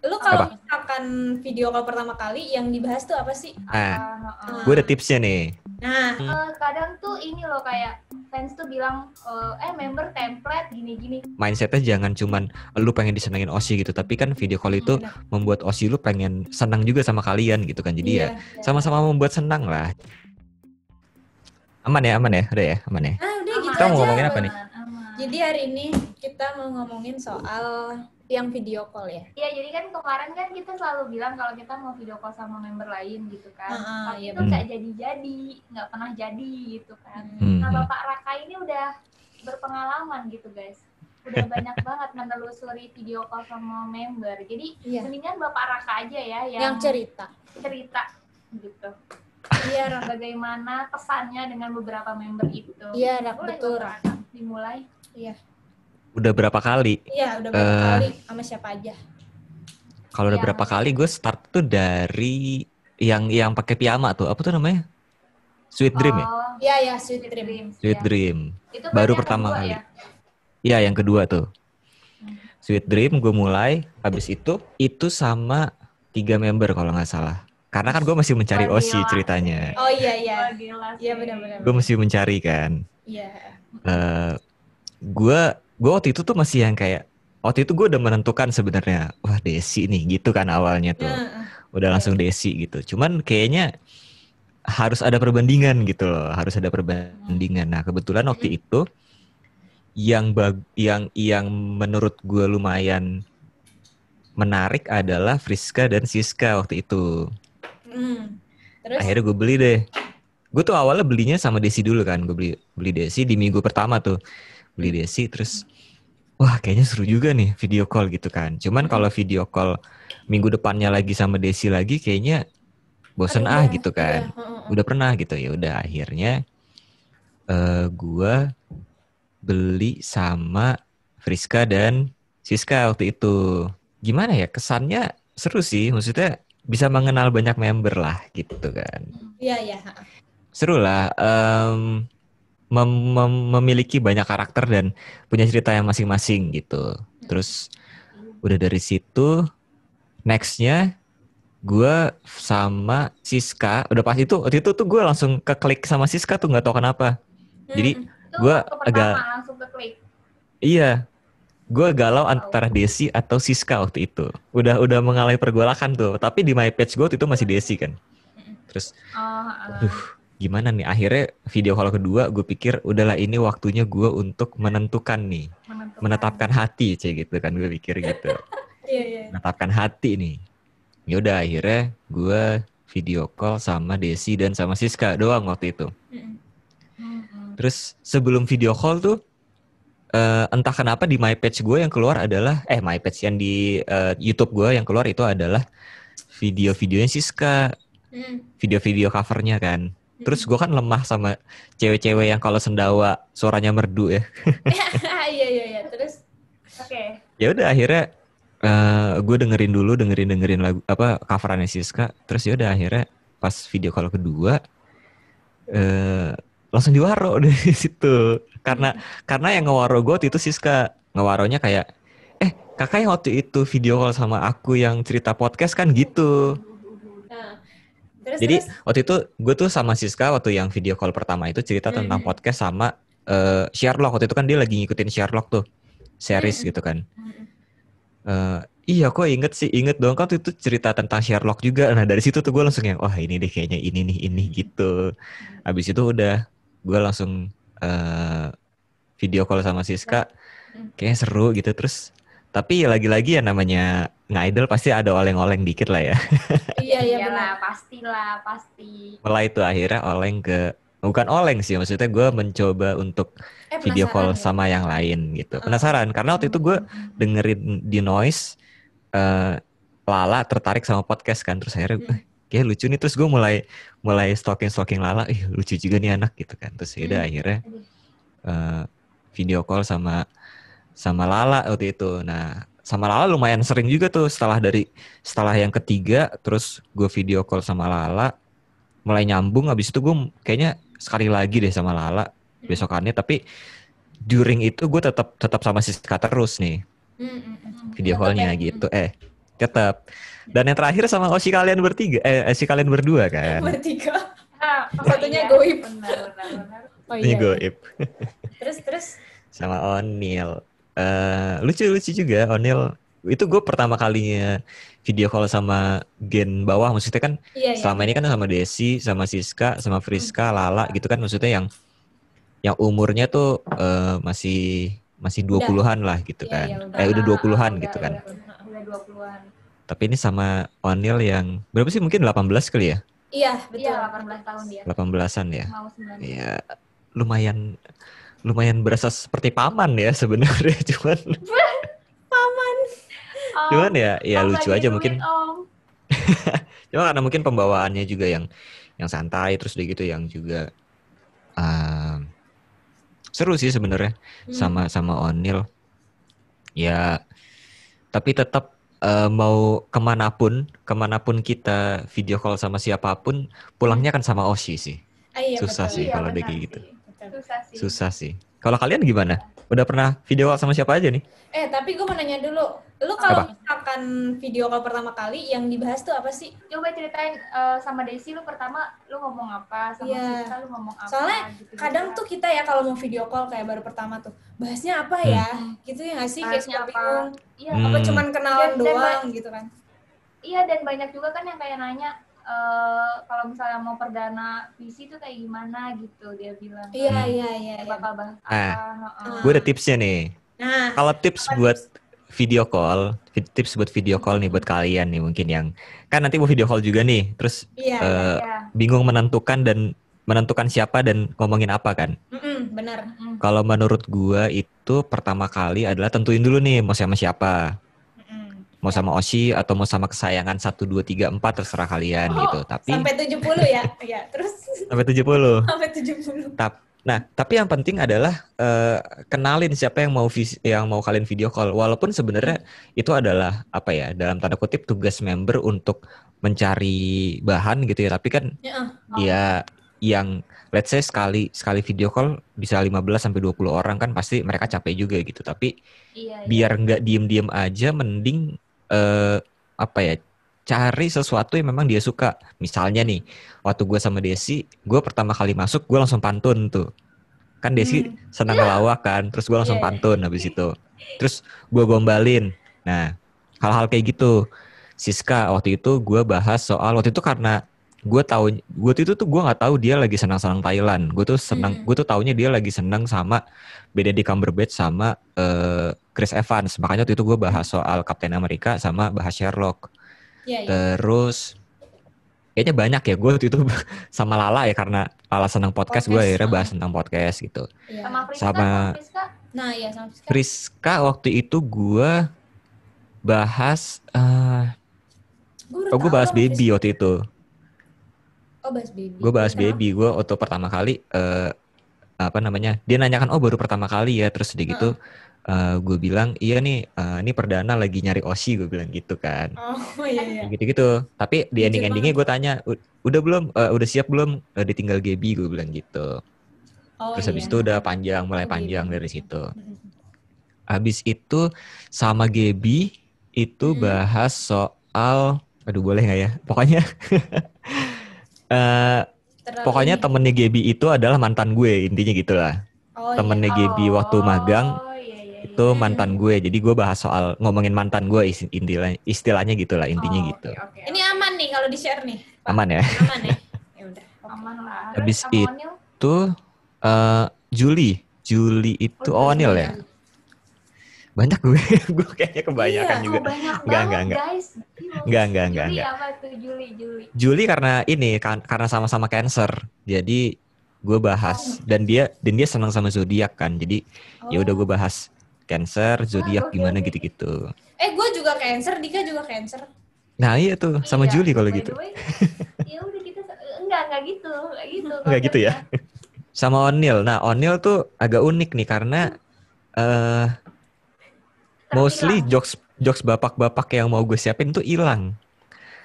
Lu kalau Apa? misalkan video call pertama kali yang dibahas tuh apa sih? Gue ada tipsnya nih. Nah, kadang tuh ini loh kayak fans tuh bilang member template gini-gini. Mindsetnya jangan cuman lu pengen disenengin Osi gitu, tapi kan video call itu membuat Osi lu pengen senang juga sama kalian gitu kan. Jadi ya sama-sama membuat senang lah. Aman ya, udah ya, aman ya. Udah gitu Kita mau aja. ngomongin apa nih? Jadi hari ini kita mau ngomongin soal yang video call ya. Iya, jadi kan kemarin kan kita selalu bilang kalau kita mau video call sama member lain gitu kan. Tapi itu nggak jadi-jadi, nggak pernah jadi gitu kan. Nah, Bapak Raka ini udah berpengalaman gitu guys. Udah banyak banget menelusuri video call sama member. Jadi mendingan Bapak Raka aja ya yang cerita gitu. Iya, bagaimana pesannya dengan beberapa member itu. Iya, betul. Dimulai. Iya. Udah berapa kali? Iya, udah berapa kali sama siapa aja? Kalau udah berapa kali gue start tuh dari yang pakai piyama tuh, apa tuh namanya? Sweet Dream ya? Iya, Sweet Dream. Sweet Dream. Itu baru pertama kali. Iya, yang kedua tuh. Sweet Dream gue mulai, habis itu sama 3 member kalau nggak salah. Karena kan gue masih mencari Osi ceritanya. Oh iya. Iya benar-benar. Gue masih mencari kan. Iya. Gue waktu itu tuh masih yang kayak waktu itu gue udah menentukan sebenarnya, wah Desi nih gitu kan awalnya tuh. Udah langsung Desi gitu. Cuman kayaknya harus ada perbandingan gitu loh, harus ada perbandingan. Nah, kebetulan waktu itu yang menurut gue lumayan menarik adalah Friska dan Siska waktu itu. Terus? Akhirnya gue beli deh. Gue tuh awalnya belinya sama Desi dulu kan. Gue beli Desi di minggu pertama tuh. Beli Desi terus wah kayaknya seru juga nih video call gitu kan. Cuman kalau video call minggu depannya lagi sama Desi lagi kayaknya bosen gitu kan. Udah pernah gitu. Ya udah akhirnya gue beli sama Friska dan Siska waktu itu. Gimana ya, kesannya seru sih. Maksudnya bisa mengenal banyak member lah gitu kan. Iya. Seru lah. Memiliki banyak karakter dan punya cerita yang masing-masing gitu. Terus udah dari situ nextnya gue sama Siska udah pas itu waktu itu tuh gue langsung keklik sama Siska tuh nggak tahu kenapa. Jadi gue agak langsung keklik. Iya, gue galau antara Desi atau Siska waktu itu. Udah mengalami pergolakan tuh. Tapi di my page gue itu masih Desi kan. Terus, gimana nih? Akhirnya video call kedua gue pikir udahlah ini waktunya gue untuk menentukan nih. Menetapkan hati gitu kan, gue pikir gitu. Menetapkan hati nih. Yaudah akhirnya gue video call sama Desi dan sama Siska doang waktu itu. Terus sebelum video call tuh entah kenapa di my page gue yang keluar adalah my page yang di YouTube gue yang keluar itu adalah video-videonya Siska. Video-video covernya kan. Terus gue kan lemah sama cewek-cewek yang kalau sendawa suaranya merdu ya. Iya. Terus oke. Ya udah akhirnya gue dengerin lagu apa coverannya Siska. Terus ya udah akhirnya pas video call kedua langsung diwaro dari situ. Karena yang ngewaro gue waktu itu Siska. Ngewaronya kayak kakak yang waktu itu video call sama aku yang cerita podcast kan gitu. Jadi waktu itu gue tuh sama Siska waktu yang video call pertama itu cerita tentang podcast sama Sherlock. Waktu itu kan dia lagi ngikutin Sherlock tuh series gitu kan. Iya kok inget dong kan itu cerita tentang Sherlock juga. Nah dari situ tuh gue langsung yang ini deh kayaknya ini gitu. Abis itu udah gue langsung video call sama Siska. Kayaknya seru gitu. Terus tapi lagi-lagi ya namanya ngidol pasti ada oleng-oleng dikit lah ya. Iya lah, pasti. Mulai itu akhirnya oleng ke bukan oleng sih, maksudnya gue mencoba untuk video call sama yang lain gitu. Penasaran karena waktu itu gue dengerin di Noise Lala tertarik sama podcast kan, terus akhirnya kayak lucu nih, terus gue mulai stalking Lala, lucu juga nih anak gitu kan. Terus ya udah akhirnya video call sama Lala waktu itu. Nah, sama Lala lumayan sering juga tuh setelah yang ketiga, terus gue video call sama Lala, mulai nyambung. Habis itu gue kayaknya sekali lagi deh sama Lala besokannya, tapi during itu gue tetap sama Siska terus nih video callnya gitu. Tetap. Dan yang terakhir sama Oshi kalian bertiga, Oshi kalian berdua kan. Bertiga. Satunya goib. Benar. Oh Ini iya. goib. Terus. Sama Onil. Lucu juga Onil. Itu gue pertama kalinya video call sama gen bawah. Maksudnya kan selama ini kan sama Desi, sama Siska, sama Friska, Lala gitu kan. Maksudnya yang umurnya tuh masih 20-an lah gitu kan. Udah 20-an gitu kan. Udah 20-an. Tapi ini sama Onil yang berapa sih, mungkin 18 kali ya? Iya, betul. Iya, 18 tahun dia. 18-an ya. Mau 19. Iya, lumayan berasa seperti paman ya sebenarnya, cuman ya lucu aja mungkin. Cuma karena mungkin pembawaannya juga yang santai, terus udah gitu yang juga seru sih sebenarnya sama Onil. Ya, tapi tetap mau kemanapun kita video call sama siapapun, pulangnya kan sama Oshi sih. Susah sih kalau udah kayak gitu. Susah sih. Kalau kalian gimana? Udah pernah video call sama siapa aja nih? Tapi gue mau nanya dulu. Lu kalau misalkan video call pertama kali yang dibahas tuh apa sih? Coba ceritain sama Desi lu pertama lu ngomong apa, sama Siska lu ngomong apa. Soalnya kadang tuh kita ya kalau mau video call kayak baru pertama tuh, bahasnya apa ya? Gitu ya nggak sih? Kayak suka bingung. Iya. Apa cuman kenalan doang gitu kan? Iya, dan banyak juga kan yang kayak nanya kalau misalnya mau perdana visi tuh kayak gimana gitu, dia bilang. Iya. Bakal bahas apa. Gue ada tipsnya nih. Nah, kalau tips buat video call nih buat kalian nih mungkin yang kan nanti mau video call juga nih, terus bingung menentukan siapa dan ngomongin apa kan? Benar. Kalau menurut gua itu pertama kali adalah tentuin dulu nih mau sama siapa. Mau sama Oshi atau mau sama kesayangan 1, 2, 3, 4 terserah kalian gitu. Tapi sampai 70 ya? Iya, terus sampai 70. Sampai 70. Tapi yang penting adalah kenalin siapa yang mau kalian video call. Walaupun sebenarnya itu adalah apa ya, dalam tanda kutip tugas member untuk mencari bahan gitu ya. Tapi kan ya yang let's say sekali video call bisa 15 sampai 20 orang kan pasti mereka capek juga gitu. Tapi biar nggak diem-diem aja, mending cari sesuatu yang memang dia suka. Misalnya nih, waktu gue sama Desi, gue pertama kali masuk, gue langsung pantun tuh. Kan Desi senang ngelawak kan, terus gue langsung pantun habis itu. Terus gue gombalin. Nah, hal-hal kayak gitu. Siska, waktu itu gue bahas soal, waktu itu karena gue nggak tahu dia lagi senang-senang Thailand. Gue tuh taunya dia lagi senang sama Benedict Cumberbatch sama Chris Evans. Makanya waktu itu gue bahas soal Captain America sama bahas Sherlock. Terus kayaknya banyak ya, gue waktu itu sama Lala ya, karena Lala senang podcast, gue akhirnya bahas tentang podcast gitu. Sama Friska waktu itu gue bahas gue bahas baby waktu itu. Bahas baby. Gue bahas baby. Gue waktu pertama kali dia nanyakan baru pertama kali ya, terus udah gitu gue bilang iya nih, ini perdana lagi nyari Oshi, gue bilang gitu kan. Gitu. Tapi di endingnya gue tanya udah belum, udah siap belum, ditinggal Gaby, gue bilang gitu. Terus habis itu udah mulai panjang dari situ. Habis itu sama Gaby itu bahas soal, boleh nggak ya, pokoknya temennya Gaby itu adalah mantan gue, intinya gitulah. Temennya Gaby waktu magang itu mantan gue, jadi gue bahas soal ngomongin mantan gue, istilahnya gitulah, intinya gitu. Ini aman nih kalau di share nih, Pak. Aman ya? Aman ya? Ya udah. Aman lah. Habis itu Julie itu Onil ya? Banyak gue kayaknya kebanyakan juga. Enggak. Julie karena sama-sama Cancer. Jadi gue bahas dan dia senang sama zodiak kan. Jadi ya udah gue bahas Cancer, zodiak gimana gitu-gitu. Gue juga Cancer, Dika juga Cancer. Nah, iya tuh, sama Julie kalau gitu. Ya udah kita enggak gitu. Enggak gitu ya. Sama Onil. Nah, Onil tuh agak unik nih karena mostly jokes bapak-bapak yang mau gue siapin tuh hilang.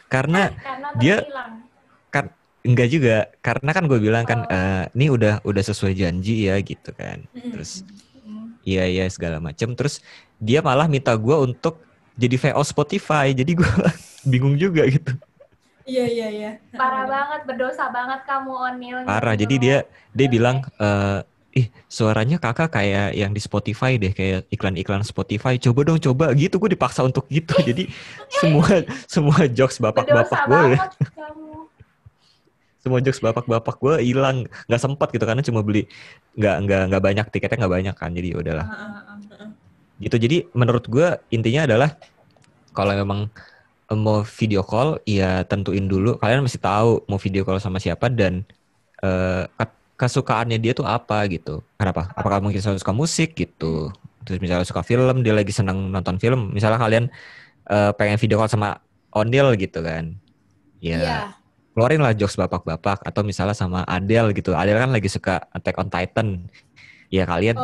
Karena dia kan enggak juga, karena kan gue bilang kan ini udah sesuai janji ya gitu kan. Terus iya segala macam. Terus dia malah minta gue untuk jadi VO Spotify. Jadi gue bingung juga gitu. Iya. Parah banget, berdosa banget kamu Onil. Parah. Jadi dia bilang suaranya kakak kayak yang di Spotify deh, kayak iklan-iklan Spotify. Coba dong, coba gitu. Gue dipaksa untuk gitu. Jadi semua jokes bapak-bapak gue. Semua jokes bapak-bapak gue hilang, nggak sempat gitu karena cuma beli nggak banyak, tiketnya nggak banyak kan. Jadi udahlah. Gitu. Jadi menurut gue intinya adalah kalau memang mau video call, ya tentuin dulu kalian mesti tahu mau video call sama siapa dan kesukaannya dia tuh apa gitu. Kenapa? Apakah mungkin suka musik gitu. Terus misalnya suka film, dia lagi senang nonton film. Misalnya kalian pengen video call sama Onil gitu kan. Ya, keluarin lah jokes bapak-bapak. Atau misalnya sama Adele gitu. Adele kan lagi suka Attack on Titan. Ya kalian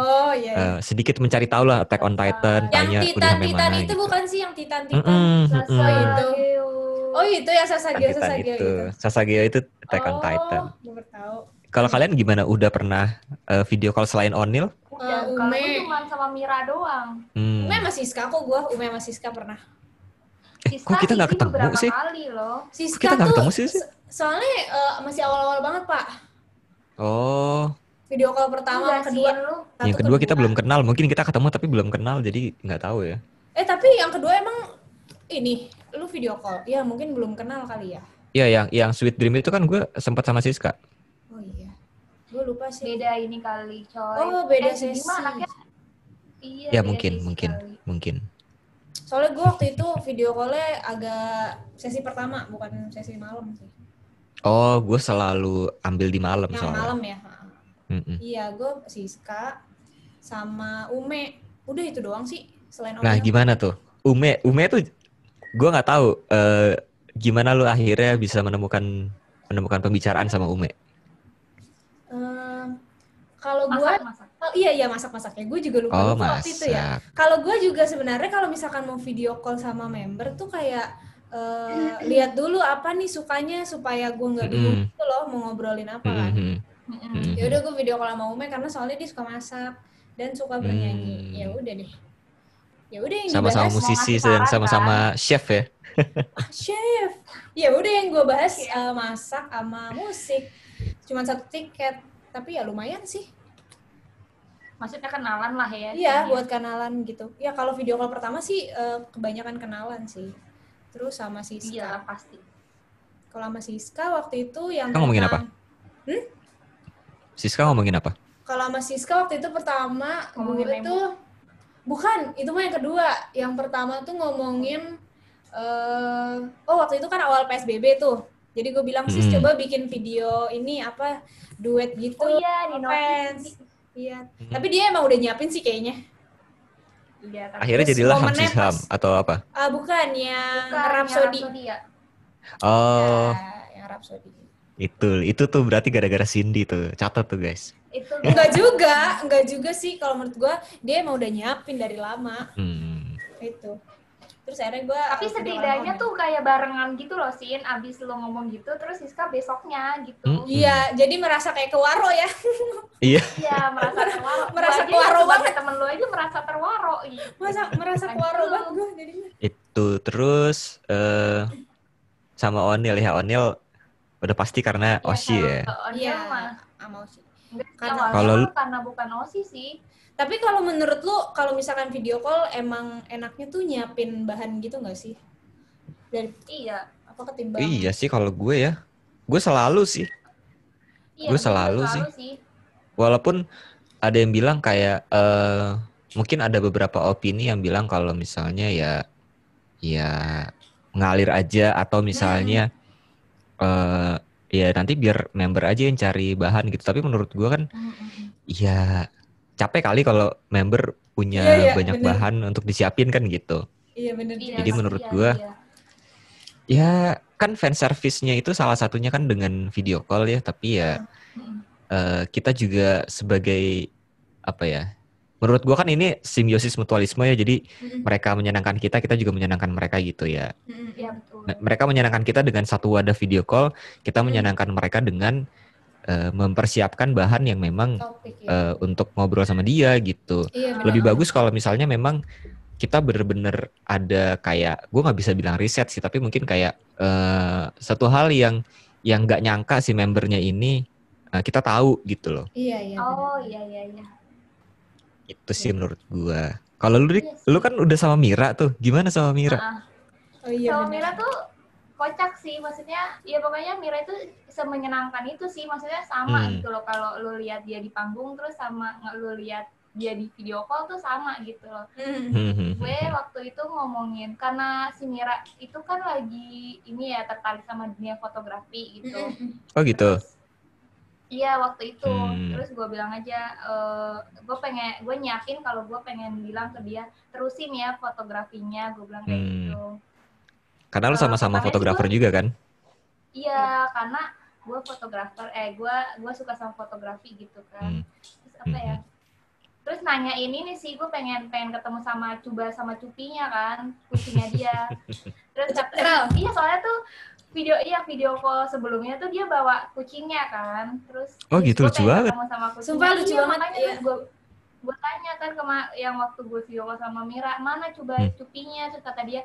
sedikit mencari tahu lah Attack on Titan. Tanya yang udah sampai mana itu gitu. bukan sih yang Titan-Titan. Oh itu ya Sasageo itu. Sasageo itu Attack on Titan. Baru tahu. Kalau kalian gimana? Udah pernah video call selain Onil? Udah, kalau gue cuma sama Mira doang. Ume sama Siska kok gue. Ume sama Siska pernah. Kok kita nggak ketemu sih? Kali loh. Siska kita nggak ketemu sih? Soalnya masih awal-awal banget Pak. Oh. Video call pertama, kedua. Yang kedua kita belum kenal. Mungkin kita ketemu tapi belum kenal, jadi nggak tahu ya. Tapi yang kedua emang ini, lu video call? Ya mungkin belum kenal kali ya. Iya, yang Sweet Dream itu kan gue sempat sama Siska. Oh iya. Gue lupa sih. Beda ini kali, coy. Oh, beda sesi. Iya, ya mungkin. Soalnya gue waktu itu video call-nya agak sesi pertama, bukan sesi malam sih. Oh, gue selalu ambil di malam yang soalnya. Malam ya. Iya, gue Siska sama Ume. Udah itu doang sih selain Nah, gimana tuh? Ume tuh gue nggak tahu gimana lu akhirnya bisa menemukan pembicaraan sama Ume. Kalau gue masak-masak ya. Gue juga lupa waktu itu ya. Kalau gue juga sebenarnya kalau misalkan mau video call sama member tuh kayak lihat dulu apa nih sukanya supaya gue nggak bingung gitu loh mau ngobrolin apa kan. Ya udah gue video call sama Ume karena soalnya dia suka masak dan suka bernyanyi. Ya udah deh. Ya udah yang sama-sama musisi dan sama-sama chef ya. Chef. Ya udah yang gue bahas masak sama musik. Cuma 1 tiket, tapi ya lumayan sih. Maksudnya kenalan lah ya. Iya, buat kenalan gitu. Ya kalau video call pertama sih kebanyakan kenalan sih. Terus sama Siska. Iya, pasti. Kalau sama Siska waktu itu yang ngomongin apa? Siska ngomongin apa? Kalau sama Siska waktu itu pertama ngomongin itu bukan, itu mah yang kedua. Yang pertama tuh ngomongin waktu itu kan awal PSBB tuh. Jadi gue bilang Sis coba bikin video ini apa duet gitu. Oh iya, di fans. Iya. Tapi dia emang udah nyiapin sih kayaknya. Iya, akhirnya jadilah Ham atau apa? Bukan, yang Rhapsody. Oh. Ya, yang Rhapsody. Itu tuh berarti gara-gara Cindy tuh. Catat tuh guys. Enggak juga sih kalau menurut gue dia emang udah nyiapin dari lama. Itu. Terus akhirnya gue tapi setidaknya tuh kayak barengan gitu loh Sin, abis lo ngomong gitu terus Siska besoknya gitu. Iya, jadi merasa kayak kewaro ya. Iya, merasa terwaro. Merasa kewaro banget. Temen lo aja merasa terwaro gitu. Merasa kewaro banget gue jadinya. Itu terus sama Onil ya. Onil udah pasti karena Oshi ya. Iya, sama Oshi. Karena bukan Oshi sih. Tapi kalau menurut lu, kalau misalkan video call emang enaknya tuh nyiapin bahan gitu nggak sih? Apa ketimbang? Iya sih kalau gue ya. Gue selalu sih. Gue selalu sih. Walaupun ada yang bilang kayak mungkin ada beberapa opini yang bilang kalau misalnya ya ngalir aja atau misalnya ya nanti biar member aja yang cari bahan gitu. Tapi menurut gue kan ya capek kali kalau member punya banyak bahan untuk disiapin kan gitu. Iya benar. Jadi menurut gue ya kan fan service-nya itu salah satunya kan dengan video call ya, tapi ya kita juga sebagai apa ya? Menurut gue kan ini simbiosis mutualisme ya, jadi mereka menyenangkan kita juga menyenangkan mereka gitu ya. Iya betul. Nah, mereka menyenangkan kita dengan satu wadah video call, kita menyenangkan mereka dengan mempersiapkan bahan yang memang untuk ngobrol sama dia gitu. Iya, lebih bagus kalau misalnya memang kita bener-bener ada kayak, gue nggak bisa bilang riset sih, tapi mungkin kayak satu hal yang nggak nyangka si membernya ini kita tahu gitu loh. Iya. Oh iya. Itu sih menurut gue. Kalau lu kan udah sama Mira tuh, gimana sama Mira? Oh iya. Sama Mira tuh kocak sih, maksudnya ya pokoknya Mira itu semenyenangkan itu sih, maksudnya sama gitu loh, kalau lu lihat dia di panggung terus sama lu lihat dia di video call tuh sama gitu loh. Gue waktu itu ngomongin, karena si Mira itu kan lagi ini ya, tertarik sama dunia fotografi gitu. Oh gitu. Iya waktu itu, terus gue bilang aja, gue nyiapin kalau gue pengen bilang ke dia terusin ya fotografinya, gue bilang kayak gitu. Karena lu sama-sama fotografer juga kan? Iya, karena gue fotografer, gue suka sama fotografi gitu kan. Terus apa ya? Terus nanya ini nih sih, gue pengen ketemu sama Cuba sama Cupinya kan, kucingnya dia. Terus iya soalnya tuh video call sebelumnya tuh dia bawa kucingnya kan. Terus gitu lucu banget. Sumpah lucu banget. Makanya gue tanya kan yang waktu gue video call sama Mira, mana Cuba Cupinya? Terus kata dia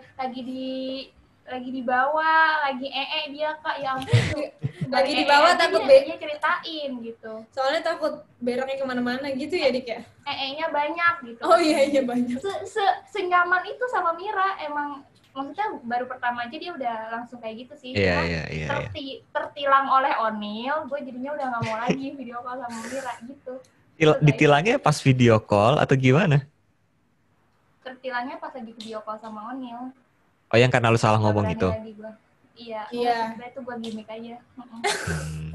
lagi di bawah, lagi dia Kak, ya ampun tuh. Lagi di bawah takut dia ceritain gitu. Soalnya takut beraknya kemana-mana gitu ya Dik ya? nya banyak gitu. Oh iya banyak. Senyaman itu sama Mira, emang maksudnya baru pertama aja dia udah langsung kayak gitu sih. Iya. Tertilang oleh O'Neil, gue jadinya udah gak mau lagi video call sama Mira gitu. Ditilangnya pas video call atau gimana? Tertilangnya pas lagi video call sama O'Neil. Oh yang karena lu salah ngomong itu? Iya. Sebenernya itu gue gimmick aja.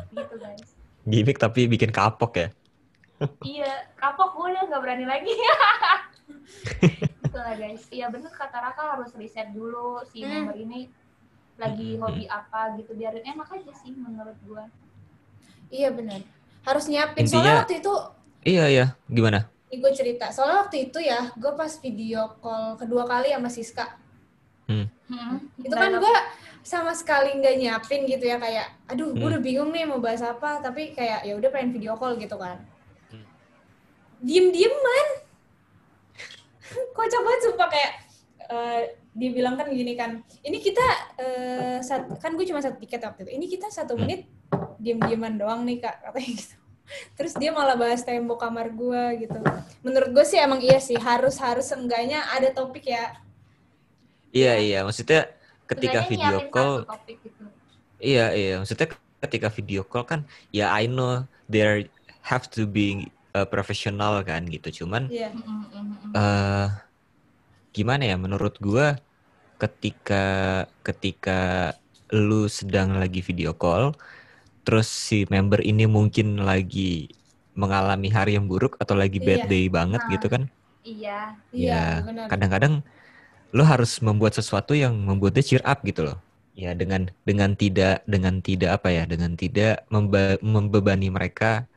Gitu guys. Gimmick tapi bikin kapok ya? Iya, kapok gue udah gak berani lagi. Gitu lah guys. Iya bener kata Raka, harus riset dulu si member ini lagi hobi apa gitu, biarin enak aja sih menurut gue. Iya bener, harus nyiapin. Soalnya waktu itu Iya, gimana? Ini gue cerita, soalnya waktu itu ya gue pas video call kedua kali sama Siska. Itu kan gue sama sekali nggak nyiapin gitu ya, kayak aduh gue udah bingung nih mau bahas apa, tapi kayak ya udah pengen video call gitu kan. Diem-dieman kocak banget sumpah, kayak dia bilang kan gini kan, ini kita kan gue cuma 1 tiket waktu itu, ini kita 1 menit diem-dieman doang nih Kak, katanya gitu. Terus dia malah bahas tembok kamar gue gitu. Menurut gue sih emang iya sih, harus seenggaknya ada topik ya. Iya, maksudnya ketika video call, iya, maksudnya ketika video call kan, ya I know there have to be profesional kan gitu, cuman gimana ya, menurut gue ketika lu sedang lagi video call, terus si member ini mungkin lagi mengalami hari yang buruk atau lagi bad day banget gitu kan? Iya. Kadang-kadang lo harus membuat sesuatu yang membuat dia cheer up gitu loh. Ya dengan tidak membebani mereka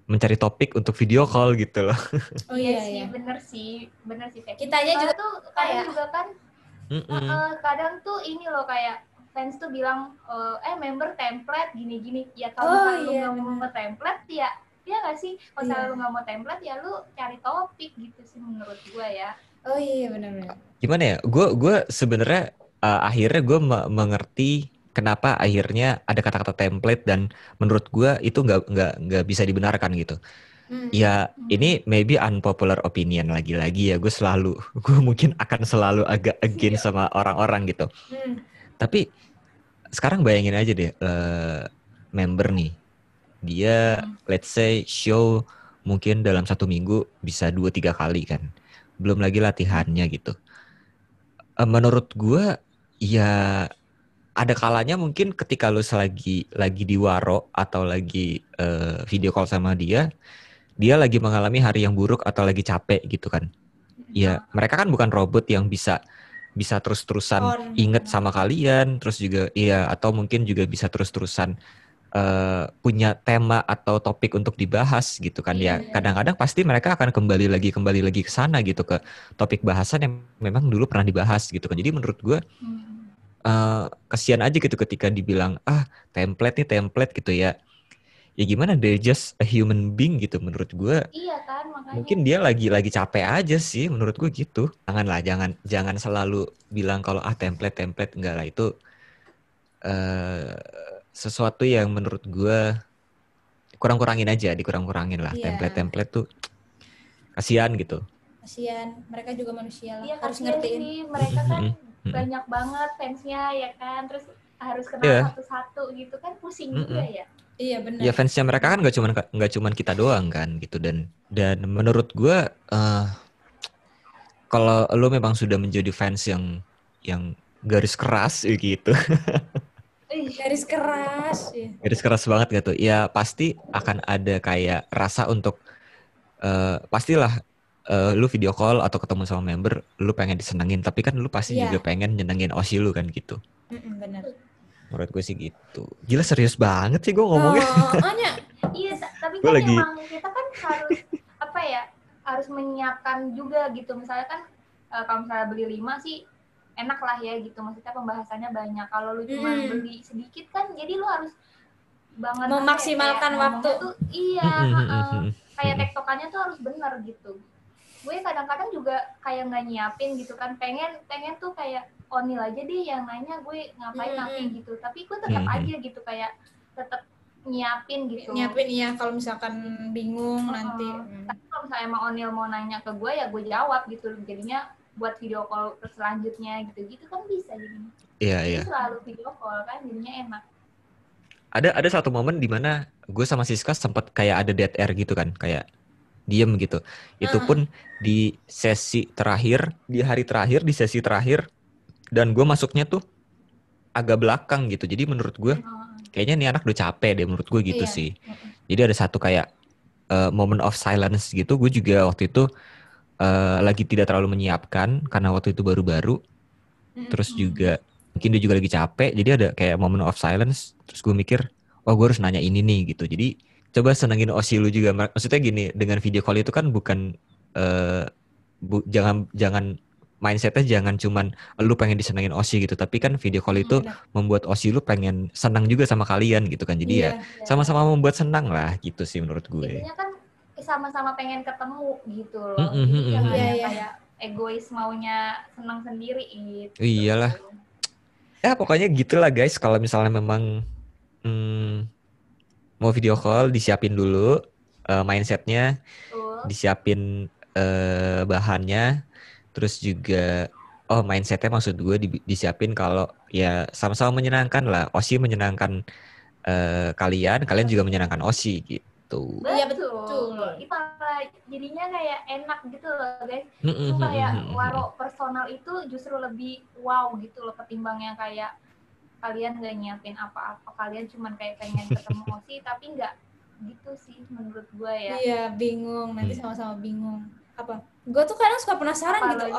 mencari topik untuk video call gitu loh. Oh iya sih, bener sih. Kitanya juga tuh kadang juga kan, kadang tuh ini loh kayak fans tuh bilang, member template gini-gini. Ya kalau misalnya lu nggak mau template ya nggak sih? Kalau misalnya lu nggak mau template ya lu cari topik gitu sih menurut gue ya. Oh iya benar-benar. Gimana ya? Gue sebenarnya akhirnya gue mengerti kenapa akhirnya ada kata-kata template, dan menurut gue itu nggak bisa dibenarkan gitu. Ya ini maybe unpopular opinion lagi-lagi ya. Gue mungkin akan selalu agak against sama orang-orang gitu. Tapi sekarang bayangin aja deh, member nih, dia let's say show mungkin dalam 1 minggu bisa 2-3 kali kan. Belum lagi latihannya gitu. Menurut gue ya ada kalanya mungkin ketika lu lagi di waro atau lagi video call sama dia lagi mengalami hari yang buruk atau lagi capek gitu kan. Ya mereka kan bukan robot yang bisa terus-terusan inget sama kalian, terus juga atau mungkin juga bisa terus-terusan punya tema atau topik untuk dibahas gitu kan. Ya kadang-kadang pasti mereka akan kembali lagi ke sana gitu, ke topik bahasan yang memang dulu pernah dibahas gitu kan. Jadi menurut gue kasihan aja gitu ketika dibilang template gitu ya. ya gimana, they're just a human being gitu menurut gue. Iya kan, makanya. Mungkin dia lagi capek aja sih menurut gue gitu. Jangan selalu bilang kalau template enggak lah, itu sesuatu yang menurut gue dikurangin lah. Template tuh kasihan gitu. Kasihan, mereka juga manusia lah. Iya, harus ngertiin sih, mereka kan banyak banget fansnya ya kan, terus harus kenal satu-satu gitu kan, pusing juga ya. Iya benar. Ya fansnya mereka kan nggak cuman kita doang kan gitu, dan menurut gue kalau lo memang sudah menjadi fans yang garis keras gitu. Garis keras. Garis keras banget gitu. Ya pasti akan ada kayak rasa untuk pastilah lu video call atau ketemu sama member, lu pengen disenengin, tapi kan lu pasti juga pengen nyenengin OSI lu kan gitu. Benar. Menurut gue sih gitu. Gila serius banget sih gue ngomongnya. Iya, tapi kan memang kita kan harus harus menyiapkan juga gitu. Misalnya kan kalau misalnya beli 5 sih enak lah ya gitu. Maksudnya pembahasannya banyak. Kalau lu cuma beli sedikit kan, jadi lu harus banget memaksimalkan waktu. Tuh, kayak tektokannya tuh harus benar gitu. Gue kadang-kadang juga kayak nggak nyiapin gitu kan. Pengen tuh kayak Onil aja deh yang nanya gue ngapain gitu, tapi gue tetap aja gitu kayak tetap nyiapin gitu. Nyiapin iya, kalau misalkan bingung nanti. Tapi kalau misalnya emang Onil mau nanya ke gue ya gue jawab gitu, jadinya buat video call selanjutnya gitu kan bisa jadinya. Iya. Selalu video call kan jadinya enak. Ada satu momen di mana gue sama Siska sempat kayak ada dead air gitu kan, kayak diem gitu. Itu pun di sesi terakhir, di hari terakhir, di sesi terakhir. Dan gue masuknya tuh agak belakang gitu. Jadi menurut gue kayaknya nih anak udah capek deh, menurut gue gitu sih. Jadi ada satu kayak moment of silence gitu. Gue juga waktu itu lagi tidak terlalu menyiapkan karena waktu itu baru-baru. Terus juga mungkin dia juga lagi capek. Jadi ada kayak moment of silence. Terus gue mikir, gue harus nanya ini nih gitu. Jadi coba senengin OSI lu juga. Maksudnya gini, dengan video call itu kan bukan jangan mindsetnya jangan cuman lu pengen disenengin OSI gitu, tapi kan video call itu membuat OSI lu pengen senang juga sama kalian gitu kan. Jadi sama-sama membuat senang lah gitu sih menurut gue. Intinya kan sama-sama pengen ketemu gitu loh. Jadi jangan kayak egois maunya senang sendiri gitu. Iyalah. Ya pokoknya gitulah guys, kalau misalnya memang mau video call disiapin dulu mindsetnya, disiapin bahannya. Terus juga mindsetnya maksud gue disiapin kalau ya sama-sama menyenangkan lah. OSI menyenangkan kalian juga menyenangkan OSI gitu. Iya betul. Itu jadinya kayak enak gitu loh guys. Sumpah ya, waro personal itu justru lebih wow gitu loh ketimbang yang kayak kalian gak nyiapin apa-apa. Kalian cuman kayak pengen ketemu OSI tapi gak gitu sih menurut gue ya. Iya bingung, nanti sama-sama bingung. Apa? Gue tuh kadang suka penasaran gitu,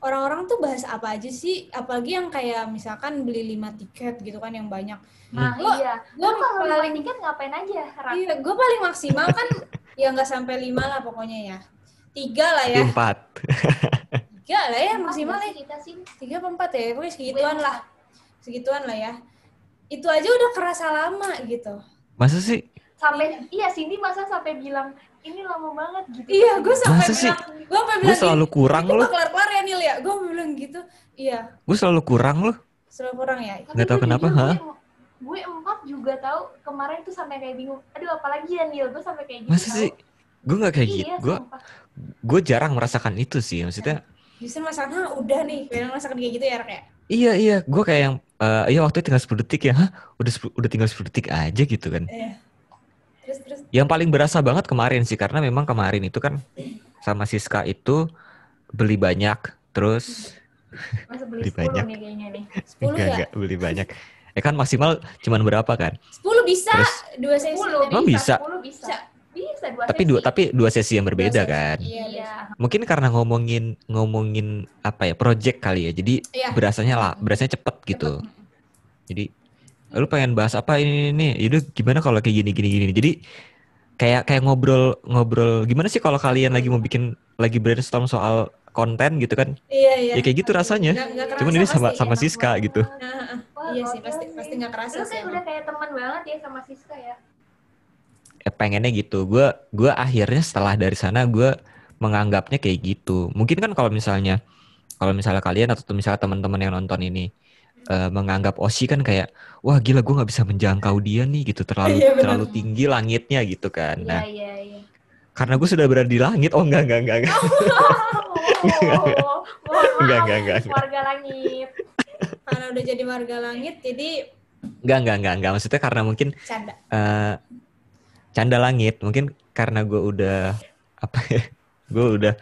orang-orang tuh bahas apa aja sih, apalagi yang kayak misalkan beli 5 tiket gitu kan yang banyak. Nah gue kalau paling tiket ngapain aja? Iya, gue paling maksimal kan ya nggak sampai 5 lah pokoknya ya. 3 lah ya. 4. 3 lah ya maksimal ya. 3 apa 4 ya, pokoknya segituan lah ya. Itu aja udah kerasa lama gitu. Masa sih? Sampai Cindy masa sampai bilang ini lama banget gitu. Iya, gue sampai bilang, gue selalu kurang loh. Itu kelar-kelar ya Nil ya, gue bilang gitu. Iya. Gue selalu kurang loh. Selalu kurang ya. Nggak tahu kenapa, Gue 4 juga tahu kemarin tuh sampai kayak bingung. Aduh apalagi ya Nil, gue sampai kayak gitu. Masa sih? Gue nggak kayak gitu. Gue jarang merasakan itu sih, maksudnya. Justru masakan udah nih, pengen merasakan kayak gitu ya Rak ya. Iya, gue kayak yang waktu itu tinggal 10 detik ya. Udah tinggal 10 detik aja gitu kan. Iya. Terus. Yang paling berasa banget kemarin sih, karena memang kemarin itu kan sama Siska itu beli banyak, terus beli 10 banyak nih kayaknya nih. 10 enggak beli banyak. Kan maksimal cuman berapa kan? 10 bisa, terus, 2 sesi. 10 bisa. 10 bisa 2 sesi. Tapi 2 sesi yang berbeda kan? Iya. Mungkin karena ngomongin apa ya, project kali ya. Jadi berasanya cepet gitu. Jadi lu pengen bahas apa ini yaudah gimana kalau kayak gini. Jadi kayak ngobrol gimana sih kalau kalian lagi mau lagi brainstorm soal konten gitu kan. Iya. Ya kayak gitu rasanya. Cuman ini sama Siska gitu. Iya sih, pasti nggak kerasa. Lu kayak udah kayak teman banget ya sama Siska ya. pengennya gitu. Gue akhirnya setelah dari sana gue menganggapnya kayak gitu. Mungkin kan kalau misalnya kalian atau misalnya teman-teman yang nonton ini menganggap Oshi kan kayak, wah gila gue nggak bisa menjangkau dia nih gitu, terlalu tinggi langitnya gitu kan. Nah, karena gue sudah berada di langit. Oh enggak. Enggak. Warga langit. Karena udah jadi warga langit, jadi enggak. Maksudnya karena mungkin canda langit. Mungkin karena gue udah gue udah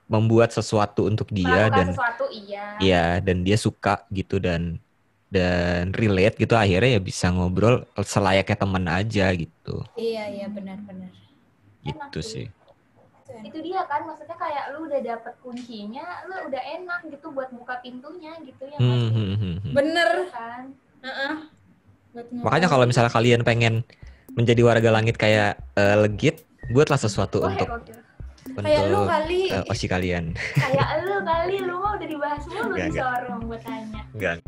membuat sesuatu untuk dia dan dan dia suka gitu dan relate gitu, akhirnya ya bisa ngobrol selayaknya teman aja gitu. Iya benar. Gitu sih. Itu dia kan, maksudnya kayak lu udah dapet kuncinya, lu udah enak gitu buat buka pintunya gitu ya. Bener kan. Makanya kalau misalnya kalian pengen menjadi warga langit kayak Legit, buatlah sesuatu untuk kayak lu kali Oshi kalian. Kayak lu kali, lu mah udah dibahas mulu di showroom, gue tanya. Enggak.